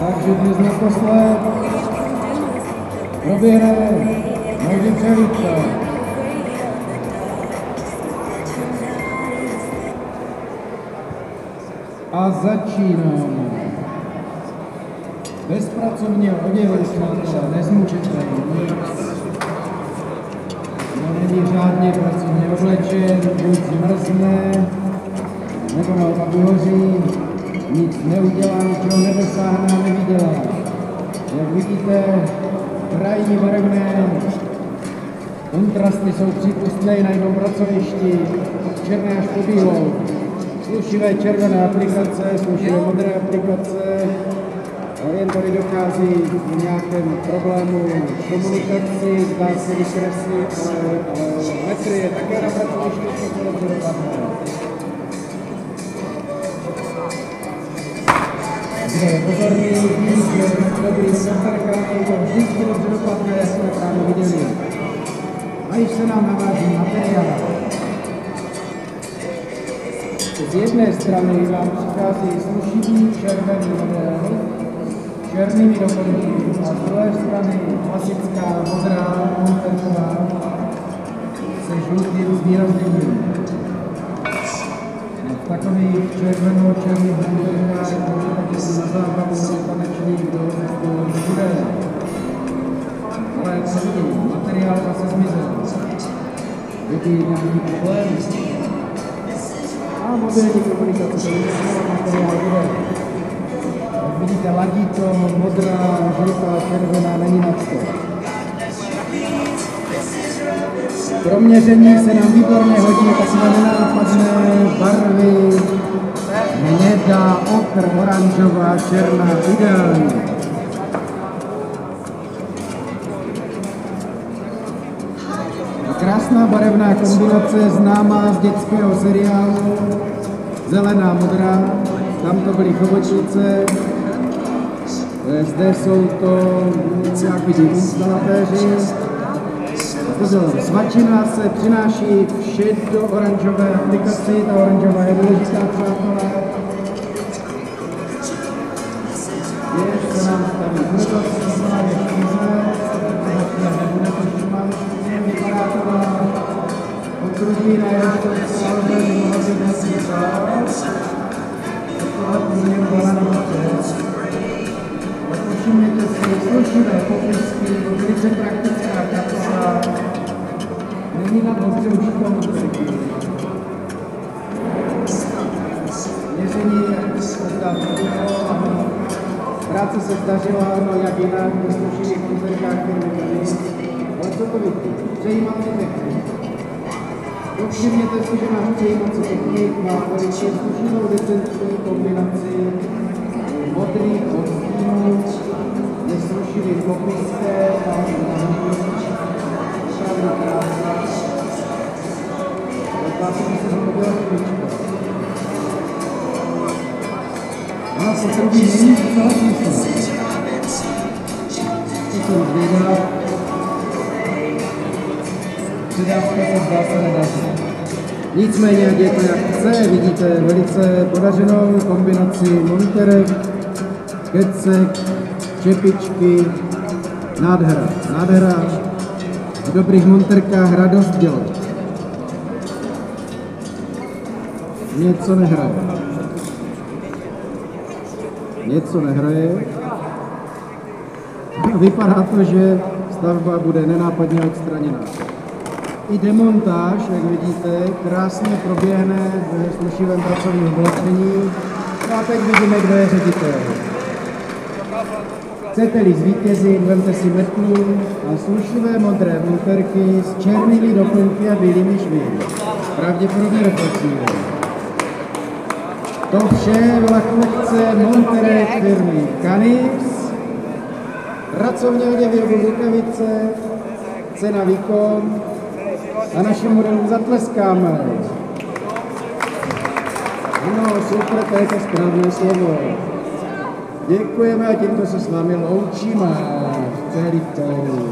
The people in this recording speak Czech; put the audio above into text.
Takže dnes naposled proběhne nožice Vítka. A začínáme. Bezpracovně oděvili jsme nezmučete nic. Není řádně pracovně oblečen, buď zmrzne, nebo naopak uhoří, nic neudělá, ničeho nedosáhne a nevydělá. Jak vidíte, krajní barevné kontrasty jsou přípustné na jednom pracovišti, od černé až po bílou. Slušivé červené aplikace, slušivé modré aplikace, a jen tady dochází k nějakém problému komunikaci, zdá se vykreslit, ale metry je také na pracovišti, co dobře dopadne. Kdo je pozorný, ví, že dobrý monterkami to vždycky dobře dopadne, jak jsme právě viděli. A již se nám naváží materiál. Z jedné strany vám přichází slušivý červený model, černými doplňky, a z druhé strany klasická modrá monterková se žlutým zvýrazněním. V takových červeno-černých monterkách můžete na zábavu tanečník do bude. Ale co vidím, materiál zase zmizel. Vidí nějaký problém. A mobilní komunikace, to je materiál bude. Jak vidíte, ladí to, modrá, žlutá, červená, není na to. Pro měření se nám výborně hodí takové nenápadné barvy, hnědá, okr, oranžová, černá, ideální. Krásná barevná kombinace, známá z dětského seriálu, zelená, modrá, tam to byly chobotnice, zde jsou to nějaký instalatéři. Svačina se přináší v šedo-oranžové aplikaci, ta oranžová je důležitá, přátelé. Ještě se nám staví brzost, je štíze, nebude to šumán, vypadá to na okruží, na jeho stále mohla být asi čas. Tohle původně byla na moře. Všimněte si slušivé popisky, velice praktická kapsa. Není na dobře užitnou muziky. Měření se zdá proběhlo, práce se zdařila, no jak jinak, v slušivých koncertách firmy tady. Ale co to vidí? Přejímací technik. Všimněte si, že náš přejímací technik má velice slušivou decentní kombinaci modrých odstínů, neslušivý popiské, tam opravdu krásná. Vlastně se to byla chvíčka. Ona potrubí není zcela smysl. To jsem zvědal. Přidávka se zdá se nedaří. Nicméně, jak je to jak chce, vidíte velice podařenou kombinaci monterek, kecek, čepičky, nádhera. Nádhera v dobrých monterkách radost dělat. Něco nehraje. Něco nehraje. Vypadá to, že stavba bude nenápadně odstraněná. I demontáž, jak vidíte, krásně proběhne ve slušivém pracovním oblečení. A teď vidíme, kdo je ředitel. Chcete-li zvítězit, vemte si metlu a slušivé modré monterky s černými doplňky a bílými švy. Pravděpodobně reflexivní. To vše byla kolekce monterek firmy Canix. Pracovně oděvy rukavice, cena výkon a našim modelům zatleskáme. Ano, super, to je to správné slovo. Děkujeme a tímto se s vámi loučíme. Velikou.